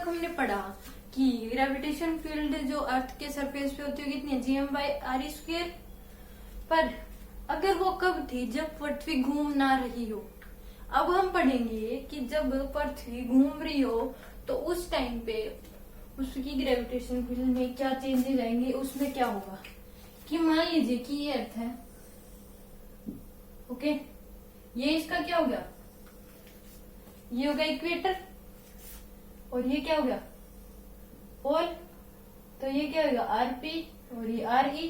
हमने पढ़ा कि ग्रेविटेशन फील्ड जो अर्थ के सरफेस पे होती है कितनी है, gm/r²। पर अगर वो कब थी, जब पृथ्वी घूम ना रही हो। अब हम पढ़ेंगे कि जब पृथ्वी घूम रही हो तो उस टाइम पे उसकी ग्रेविटेशन फील्ड में क्या चेंजेस आएंगे, उसमें क्या होगा। कि मान लीजिए कि ये अर्थ है, ओके, ये इसका क्या हो गया, ये हो गया इक्वेटर, और ये क्या हो गया पोल। तो ये क्या होगा आरपी और ये आर ई।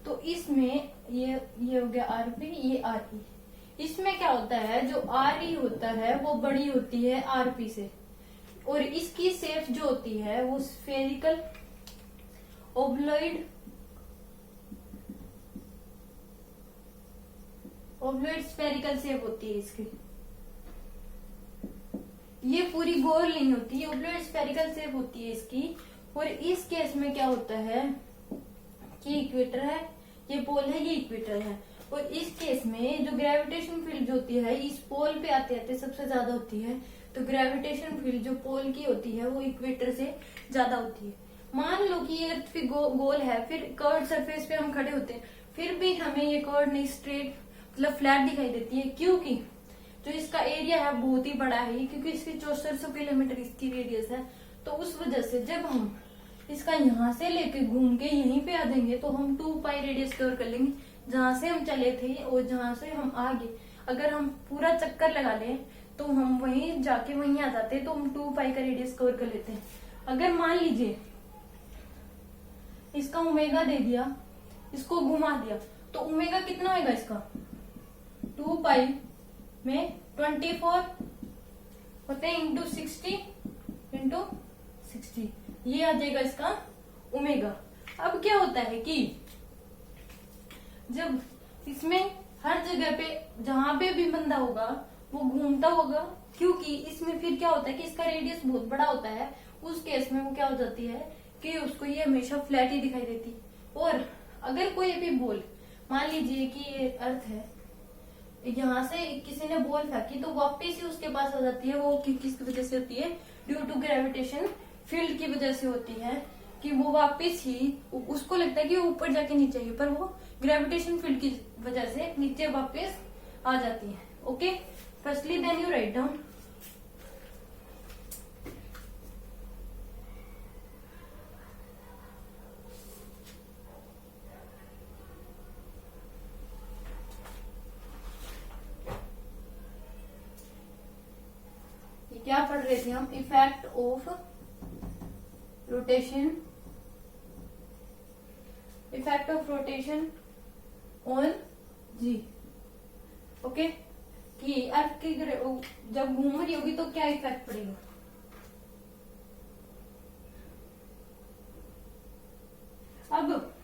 तो इसमें ये हो गया आरपी, ये आर ई। इसमें क्या होता है, जो आर ई होता है वो बड़ी होती है आरपी से, और इसकी शेप जो होती है वो स्फेरिकल ओवलॉइड स्फेरिकल शेप होती है इसकी। ये पूरी गोल नहीं होती, ये ओवलॉइड स्फेरिकल शेप होती है इसकी। और इस केस में क्या होता है कि इक्वेटर है, ये पोल है, ये इक्वेटर है। और इस केस में जो ग्रेविटेशन फील्ड जो होती है इस पोल पे आते आते सबसे ज्यादा होती है। तो ग्रेविटेशन फील्ड जो पोल की होती है वो इक्वेटर से ज्यादा होती है। मान लो कि ये अर्थ भी गोल है, फिर कर्व सरफेस पे हम खड़े होते हैं, फिर भी हमें ये कर्व नहीं स्ट्रेट मतलब फ्लैट दिखाई देती है, क्योंकि जो इसका एरिया है बहुत ही बड़ा है, क्योंकि इसकी 6400 किलोमीटर इसकी रेडियस है। तो उस वजह से जब हम इसका यहाँ से लेके घूम के यहीं पे आ जाएंगे तो हम 2π रेडियस कवर कर लेंगे, जहां से हम चले थे और जहां से हम आगे अगर हम पूरा चक्कर लगा लें तो हम वहीं जाके वहीं आ जाते, तो हम 2π का रेडियस कवर कर लेते हैं। अगर मान लीजिए इसका ओमेगा दे दिया, इसको घुमा दिया, तो ओमेगा कितना होगा इसका 2π में 24 होते हैं इंटू 60 ये आ जाएगा इसका ओमेगा। अब क्या होता है कि जब इसमें हर जगह पे जहां पे भी बंदा होगा वो घूमता होगा, क्योंकि इसमें फिर क्या होता है कि इसका रेडियस बहुत बड़ा होता है। उस केस में वो क्या हो जाती है कि उसको ये हमेशा फ्लैट ही दिखाई देती। और अगर कोई भी बॉल, मान लीजिए कि ये अर्थ है, यहाँ से किसी ने बॉल फेंकी तो वापस ही उसके पास आ जाती है। वो किसकी वजह से होती है, ड्यू टू ग्रेविटेशन फील्ड की वजह से होती है, कि वो वापस ही उसको लगता है कि वो ऊपर जाके नीचे आई, पर वो ग्रेविटेशन फील्ड की वजह से नीचे वापस आ जाती है। Okay, firstly then you write down. क्या पढ़ रहे थे हम, effect of rotation on g. Okay, कि अर्थ की जब घूम रही होगी तो क्या इफेक्ट पड़ेगा। अब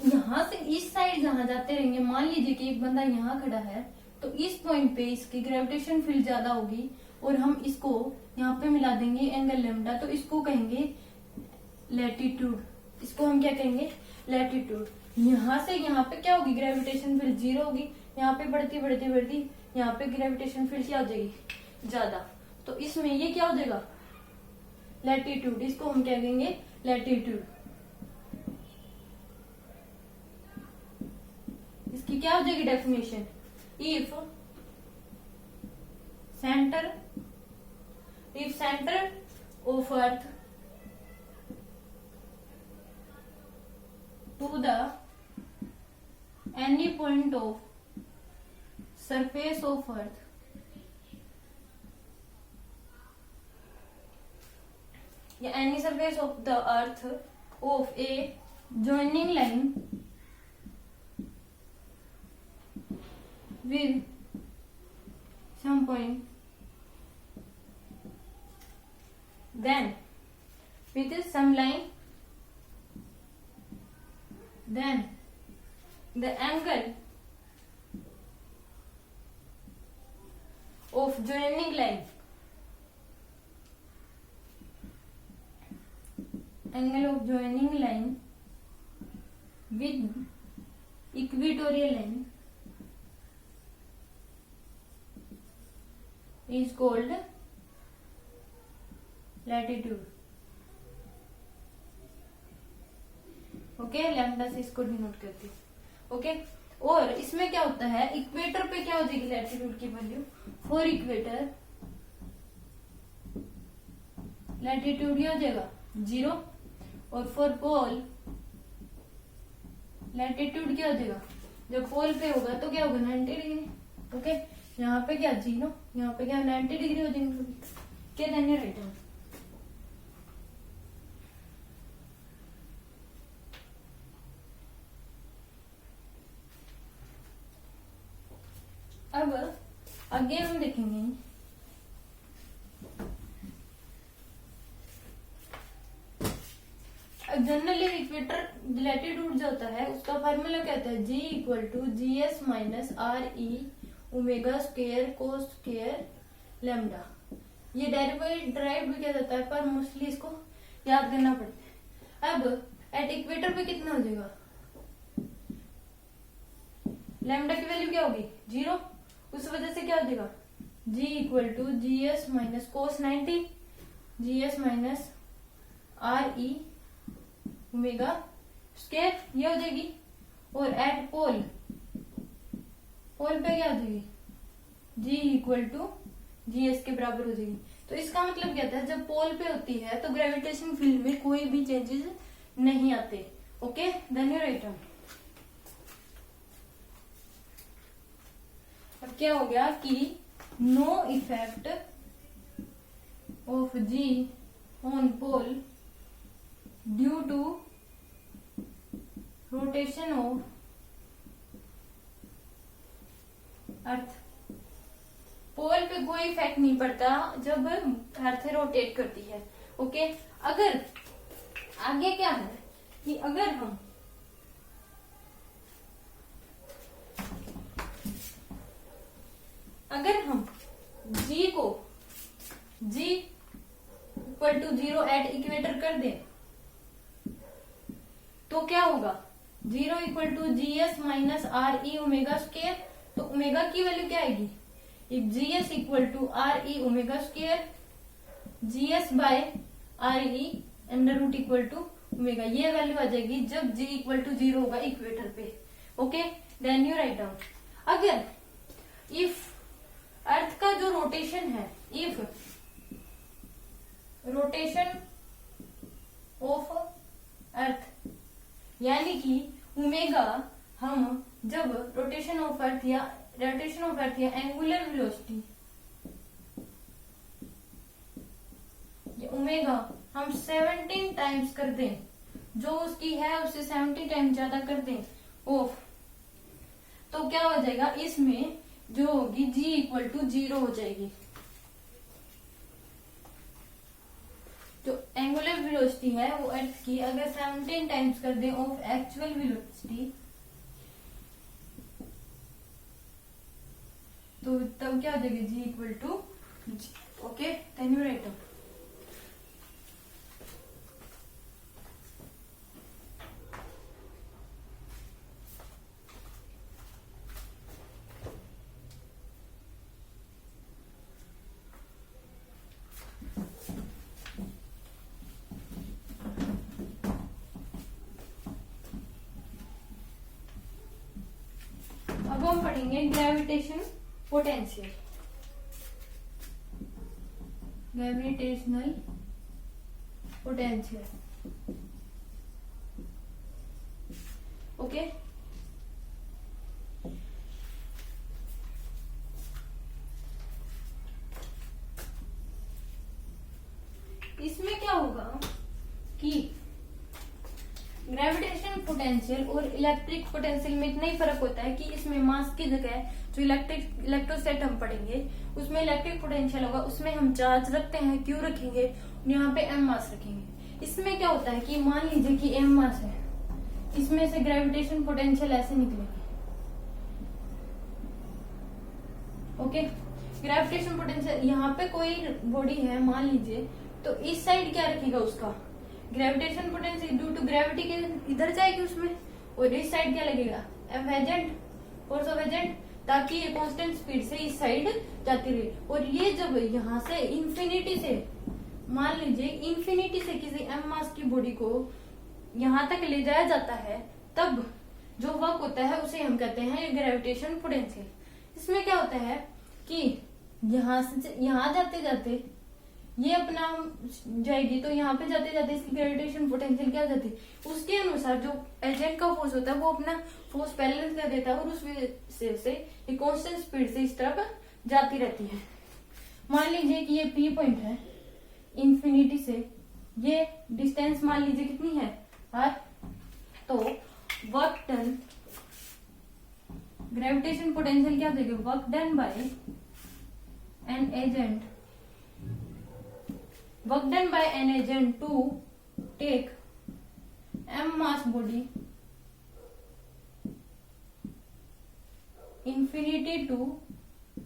यहां से इस साइड जहां जाते रहेंगे, मान लीजिए कि एक बंदा यहाँ खड़ा है, तो इस पॉइंट पे इसकी ग्रेविटेशन फील्ड ज्यादा होगी, और हम इसको यहाँ पे मिला देंगे एंगल लेमडा, तो इसको कहेंगे लैटिट्यूड। इसको हम क्या कहेंगे, लैटिट्यूड। यहाँ से यहाँ पे क्या होगी, ग्रेविटेशन फील्ड 0 होगी। यहाँ पे बढ़ती बढ़ती बढ़ती यहाँ पे ग्रेविटेशन फील्ड क्या हो जाएगी, ज्यादा। तो इसमें ये क्या हो जाएगा, लैटिट्यूड। इसको हम क्या कहेंगे, लैटिट्यूड। इसकी क्या हो जाएगी definition, if centre of earth to the any point of surface of earth या any surface of the earth of a joining line with some point, then with some line, then the angle of joining line, with equatorial line is called latitude. Okay, lambda से इसको denote करती हूँ। Okay, और इसमें क्या होता है, equator पे क्या हो जाएगी लैटिट्यूड की वैल्यू, फॉर इक्वेटर लैटिट्यूड क्या हो जाएगा 0, और फॉर पोल लैटिट्यूड क्या हो जाएगा, जब पोल पे होगा तो क्या होगा 90 डिग्री। ओके, यहाँ पे क्या 0, यहाँ पे क्या 90 डिग्री हो जाएंगे। क्या देंगे राइट आंसर। अब आगे हम देखेंगे जनरली इक्वेटर लैटिट्यूड जो होता है उसका फार्मूला क्या होता है, G equal to g s minus r e omega square cos square lambda. ये ड्राइव भी किया जाता है पर मोस्टली इसको याद करना पड़ता है। अब एट इक्वेटर पे कितना हो जाएगा, लैम्डा की वैल्यू क्या होगी 0, उस वजह से क्या हो जाएगा G equal to g s minus cos 90 g s minus r e omega square ये हो जाएगी। और एट पोल पे क्या हो जाएगी G equal to g s के बराबर हो जाएगी। तो इसका मतलब क्या था, जब पोल पे होती है तो ग्रेविटेशन फील्ड में कोई भी चेंजेस नहीं आते। Okay, then you write down. अब क्या हो गया कि no effect of G on pole due to rotation of earth. Pole पे कोई इफेक्ट नहीं पड़ता जब अर्थ रोटेट करती है। ओके, अगर आगे क्या है कि अगर हम G को G equal to 0 at equator कर दें तो क्या होगा 0 equal to g s minus r e omega square. तो ओमेगा की वैल्यू क्या आएगी, if g s equal to r e omega square g s by r e under root equal to omega, ये वैल्यू आ जाएगी जब जी इक्वल टू 0 होगा इक्वेटर पे। Okay, then you write down. अगर इफ अर्थ का जो rotation है, इफ रोटेशन ऑफ अर्थ यानी कि ओमेगा, हम जब रोटेशन ऑफ अर्थ या एंगुलर वेलोसिटी ओमेगा हम 17 टाइम्स कर दें, जो उसकी है उससे 70 टाइम्स ज्यादा कर दें ऑफ, तो क्या हो जाएगा, इसमें जो होगी G इक्वल टू 0 हो जाएगी। जो एंगुलर वेलोसिटी है वो अर्थ की अगर 17 टाइम्स कर दें ऑफ एक्चुअल वेलोसिटी तो तब क्या हो जाएगी G equal to. Okay, then you write down. अब हम पढ़ेंगे gravitation potential. Gravitational potential. Okay, इसमें क्या होगा कि ग्रेविटेशन पोटेंशियल और इलेक्ट्रिक पोटेंशियल में इतना ही फर्क होता है कि इसमें मास की जगह जो इलेक्ट्रोस्टैट हम पढ़ेंगे उसमें इलेक्ट्रिक पोटेंशियल होगा, उसमें हम चार्ज रखते हैं, क्यू रखेंगे, यहाँ पे एम मास रखेंगे। इसमें क्या होता है कि मान लीजिए कि एम मास है, इसमें से ग्रेविटेशन पोटेंशियल ऐसे निकलेगी। ओके, ग्रेविटेशन पोटेंशियल यहाँ पे कोई बॉडी है मान लीजिए, तो इस साइड क्या रखेगा, उसका gravitation potential due to gravity के इधर जाएगी उसमें, और इस साइड क्या लगेगा, F agent, force of agent, ताकि ये कांस्टेंट स्पीड से इस साइड जाती रहे। और ये जब यहाँ से इंफिनिटी से, मान लीजिए इंफिनिटी से किसी m मास की बॉडी को यहाँ तक ले जाया जाता है, तब जो वर्क होता है उसे हम कहते हैं ग्रेविटेशन पोटेंशियल। इसमें क्या होता है कि यहाँ से यहाँ जाते जाते ये अपना जाएगी, तो यहाँ पे जाते जाते इसकी ग्रेविटेशन पोटेंशियल क्या हो जाती है, उसके अनुसार जो एजेंट का फोर्स होता है वो अपना फोर्स बैलेंस कर देता है, और उस वजह से ये कांस्टेंट स्पीड से इस तरफ जाती रहती है। मान लीजिए कि ये पी पॉइंट है, इंफिनिटी से ये डिस्टेंस मान लीजिए कितनी है r, तो वर्क डन, ग्रेविटेशन पोटेंशियल क्या देगा, work done by an agent, work done by an agent to take m mass body infinity to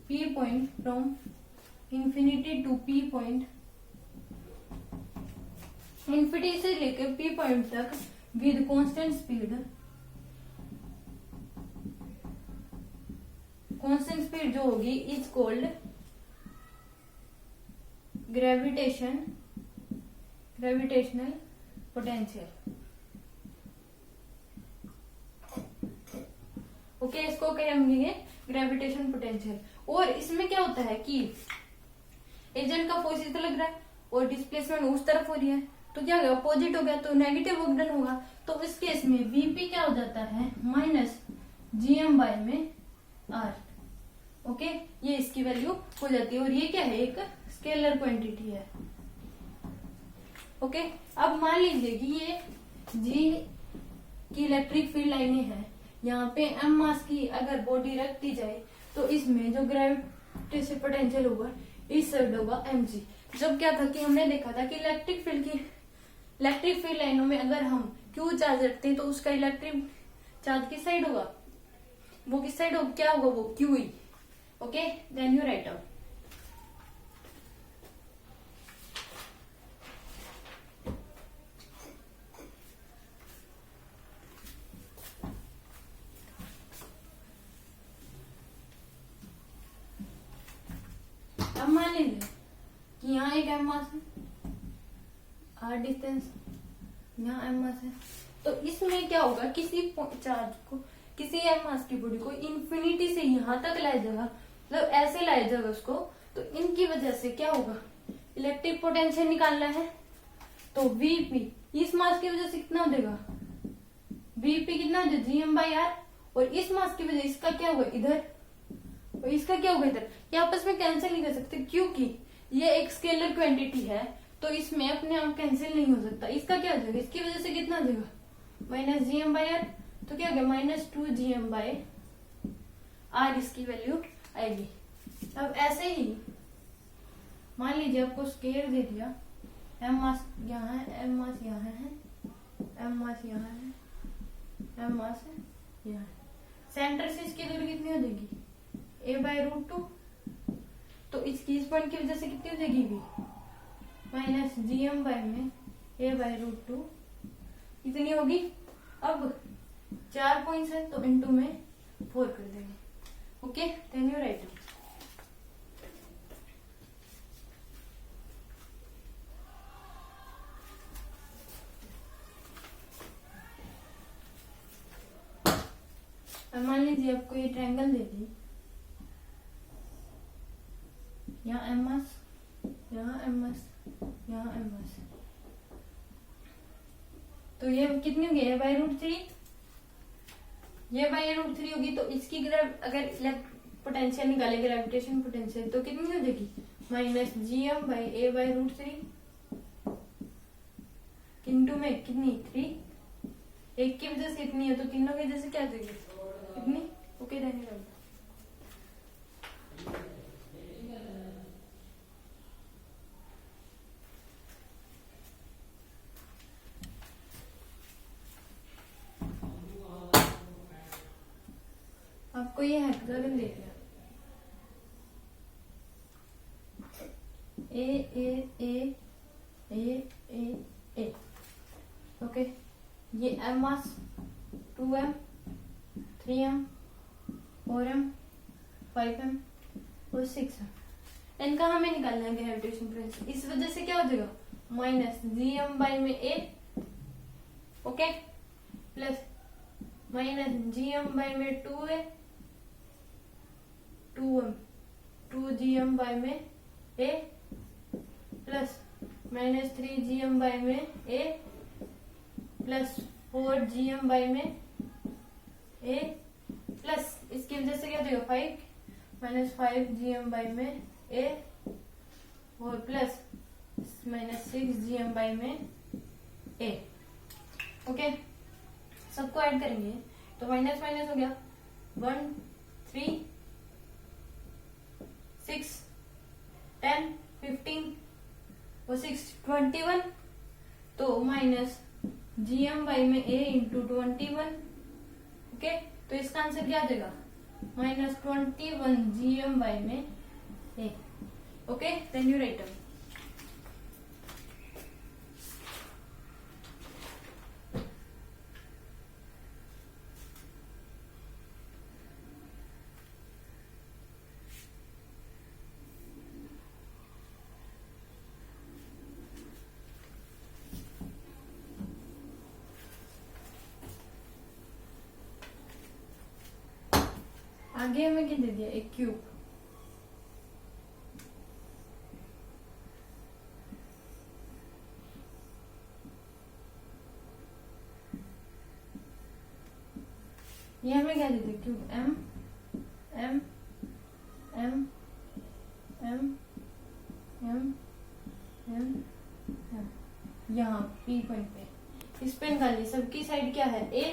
p point, from infinity to p point, infinity से लेकर p point तक with constant speed, constant speed जो होगी is called gravitational potential. Okay, इसको कहेंगे gravitation potential. और इसमें क्या होता है कि एजेंट का फोर्स इधर लग रहा है और डिस्प्लेसमेंट उस तरफ हो रही है, तो क्या होगा, अपोजिट हो गया, तो नेगेटिव वर्क डन होगा। तो इस केस में वीपी क्या हो जाता है, माइनस जीएम बाय में आर। ओके, ये इसकी वैल्यू हो जाती है, और ये क्या है, एक स्केलर क्वांटिटी है। ओके, अब मान लीजिए कि ये जी की इलेक्ट्रिक फील्ड लाइनें हैं, यहाँ पे एम मास की अगर बॉडी रख दी जाए तो इसमें जो ग्रेविटेशन पोटेंशियल होगा इस साइड होगा mg। जब क्या था कि हमने देखा था कि इलेक्ट्रिक फील्ड लाइनों में अगर हम क्यू चार्ज रखते हैं तो उसका इलेक्ट्रिक चार्ज किस साइड होगा, वो किस साइड होगा, क्या होगा, वो क्यू ही। Okay, then you write out. अब मान लीजिए कि यहाँ एक एम मास है, आर डिस्टेंस, यहाँ एम मास है, तो इसमें क्या होगा, किसी चार्ज को, किसी एम मास की बॉडी को इंफिनिटी से यहाँ तक लाया जाएगा, मतलब ऐसे लाया जाएगा उसको, तो इनकी वजह से क्या होगा, इलेक्ट्रिक पोटेंशियल निकालना है, तो वीपी इस मास की वजह से कितना हो जाएगा, वीपी कितना हो जाएगा, जीएम बाई आर, और इस मास की वजह इसका क्या होगा इधर, और इसका क्या होगा इधर, ये आपस में कैंसिल नहीं कर सकते क्योंकि ये एक स्केलर क्वांटिटी है, तो इसमें अपने आप कैंसिल नहीं हो सकता। इसका क्या हो जाएगा, इसकी वजह से कितना हो जाएगा, माइनस जीएम बाई आर, तो क्या हो गया, माइनस 2 जीएम बाई आर इसकी वैल्यू आएगी। अब ऐसे ही मान लीजिए आपको स्केयर दे दिया, एम मास यहाँ है, एम मास यहाँ है, एम मास यहाँ है, एम मास है यहाँ, सेंटर से इसकी दूरी कितनी हो जाएगी, a/√2, तो इसकी इस पॉइंट की वजह से कितनी हो जाएगी, भी माइनस जीएम बाय में a/√2 कितनी होगी। अब 4 पॉइंट्स है तो इनटू में 4 कर देंगे। Okay, then you write. अब मान लीजिए आपको ये ट्रायंगल दे दी, यहाँ एम मास, यहाँ एम मास, यहाँ एम मास, तो ये कितनी होगी, a/√3, ये a/√3 होगी, तो इसकी अगर पोटेंशियल निकाले ग्रेविटेशन पोटेंशियल तो कितनी हो जाएगी, minus GM by a/√3 into में कितनी 3, एक की वजह से इतनी है तो तीनों की वजह से क्या हो जाएगी इतनी। ओके, धन्यवाद। आपको ये हेक्सागन देख लिया, ए ए ए ए ए ए। ओके, ये एम मास 2m 3m 4m 5m और 6m। इनका हमें निकालना है ग्रेविटेशन पोटेंशियल। इस वजह से क्या हो जाएगा, माइनस gm बाई में a, okay, plus minus gm by में 2a, 2gm बाई में a, plus minus 3gm by में a, प्लस 4gm बाई में a, प्लस इसकी वजह से क्या हो जाएगा 5 माइनस 5gm बाई में a, और प्लस माइनस 6gm बाई में a, ओके। सबको ऐड करेंगे तो माइनस माइनस हो गया 1 3 6 10 15 और 6 21, तो माइनस gm बाई में a इंटू 21, ओके। तो इसका आंसर क्या आ जाएगा, माइनस 21 gm बाई में a, okay. Then you write down. आगे हमें क्या दे दिया, एक क्यूब। ये हमें क्या दे दिया, cube m m m m m m m, यहाँ P पॉइंट पे इस पे निकालिए। सबकी साइड क्या है, a,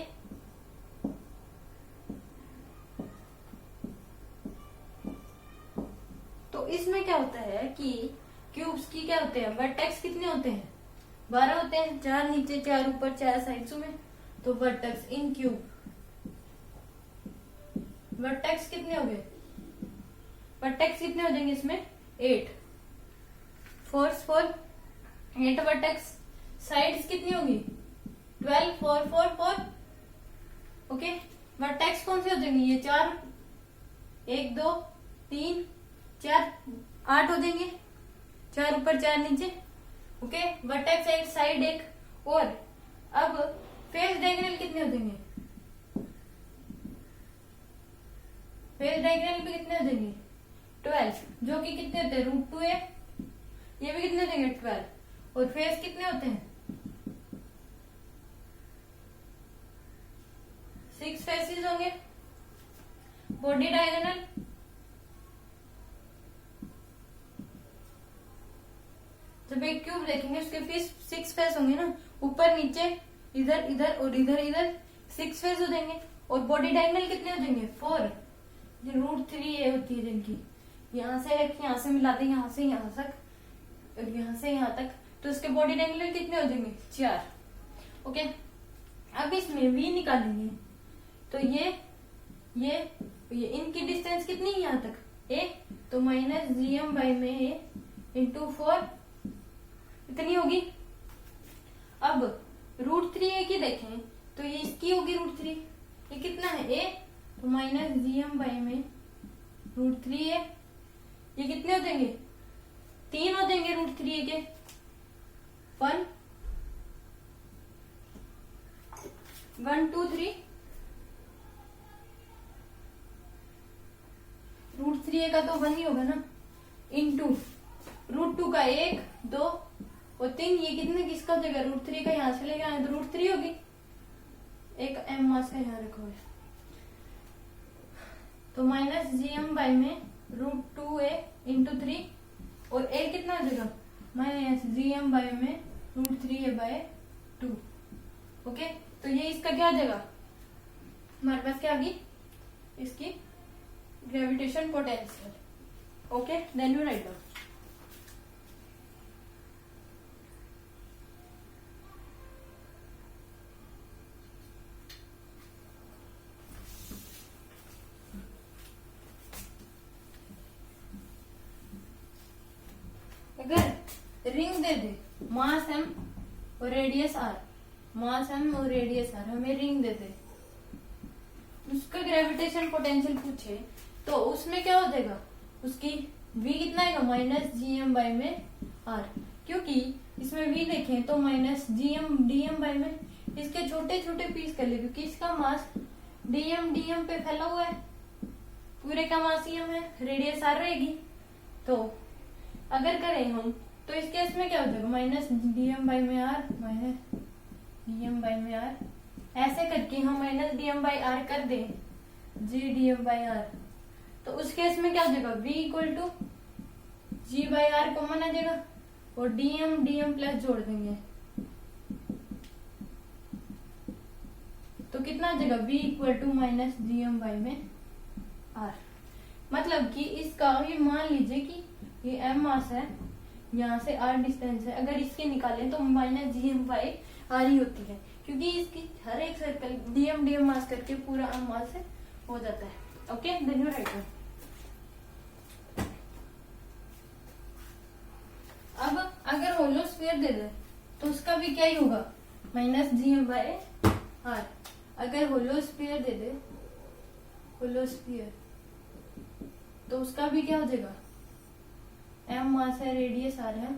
इसमें क्या होता है कि क्यूब्स की क्या होते हैं, वर्टेक्स कितने होते हैं, 12 होते हैं, 4 नीचे 4 ऊपर 4 साइड्स में। तो वर्टेक्स इन क्यूब, वर्टेक्स कितने हो गए, वर्टेक्स कितने हो जाएंगे इसमें 8, 4 4 8 वर्टेक्स। साइड्स कितनी होगी 12 4 4 4, ओके। वर्टेक्स कौन से हो जाएंगे, ये 4 1 2 3 4 8 हो जाएंगे, 4 ऊपर 4 नीचे, ओके। वर्टेक्स एक, साइड एक, और अब फेस डायगोनल कितने हो जाएंगे, फेस डायगोनल पे कितने हो जाएंगे 12, जो कि कितने होते हैं √2a, ये भी कितने हो जाएंगे 12, और फेस कितने होते हैं 6 फेसेस होंगे। बॉडी डायगोनल, जब एक क्यूब देखेंगे उसके फेस 6 फेस होंगे ना, ऊपर नीचे इधर इधर और इधर इधर 6 फेस हो जाएंगे। और बॉडी डायगोनल कितने हो जाएंगे 4, जो √3a होती है जिनकी, यहाँ से एक, यहाँ से मिलाते हैं, यहाँ से यहाँ तक और यहाँ से यहाँ तक, तो इसके बॉडी डायगोनल कितने हो जाएंगे 4, ओके। अब इसमें v निकालेंगे, तो ये इनकी डिस्टेंस कितनी है यहाँ तक a, तो माइनस gm बाई में a इंटू 4 इतनी होगी। अब √3a की देखें तो ये इसकी होगी √3, ये कितना है a, तो माइनस gm बाई में √3a, ये कितने हो जाएंगे 3 हो जाएंगे √3a के, 1 1 2 3, √3a का तो 1 ही होगा ना, इंटू √2 का 1 2 और 3, ये कितने किसका जगह √3 का यहाँ से लेके आए तो √3 होगी, एक m मास का यहाँ रखा हुआ है, तो माइनस gm बाई में √2a इंटू 3, और a कितना हो जाएगा माइनस gm बाई में √3a बाई 2, ओके। तो ये इसका क्या आ जाएगा, हमारे पास क्या आ गई इसकी gravitation potential, okay. Then you write down. अगर रिंग दे दे, मास m और रेडियस r, मास m और रेडियस r, हमें रिंग दे दे, उसका ग्रेविटेशन पोटेंशियल पूछे तो उसमें क्या हो जाएगा, उसकी v कितना आएगा माइनस जी एम बाई में आर, क्योंकि इसमें v देखें तो minus ji m d M by में, इसके छोटे छोटे पीस कर ले क्योंकि इसका मास डी एम पे फैला हुआ है, पूरे का मास एम है, रेडियस आर रहेगी। तो अगर करें हम तो इस केस में क्या हो जाएगा माइनस डी एम बाई में R, minus D M by में आर, ऐसे करके हम minus D M by R कर दें G D M by R, तो उस केस में क्या हो जाएगा v equal to G by R common आ जाएगा और डी एम प्लस जोड़ देंगे तो कितना आ जाएगा v equal to minus D M by में आर। मतलब कि इसका ये मान लीजिए कि ये m मास है, यहाँ से r डिस्टेंस है, अगर इसके निकालें तो minus G M by R ही होती है, क्योंकि इसकी हर एक सर्कल डीएम मास करके पूरा m मास से हो जाता है। Okay, then you write. अब अगर होलो स्फीयर दे दे तो उसका भी क्या ही होगा minus G M by r. अगर होलो स्फीयर दे दे, होलो स्फीयर, तो उसका भी क्या हो जाएगा, m मास है, रेडियस आर है,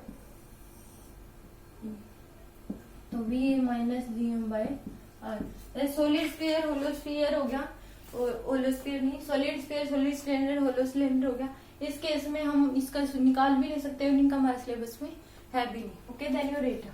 तो v minus G M by r. Solid sphere hollow sphere हो गया, होलो स्फीयर नहीं, solid sphere solid cylinder hollow cylinder हो गया। इस केस में हम इसका निकाल भी नहीं सकते, इनका हमारे सिलेबस में है भी नहीं। Okay, then you rate.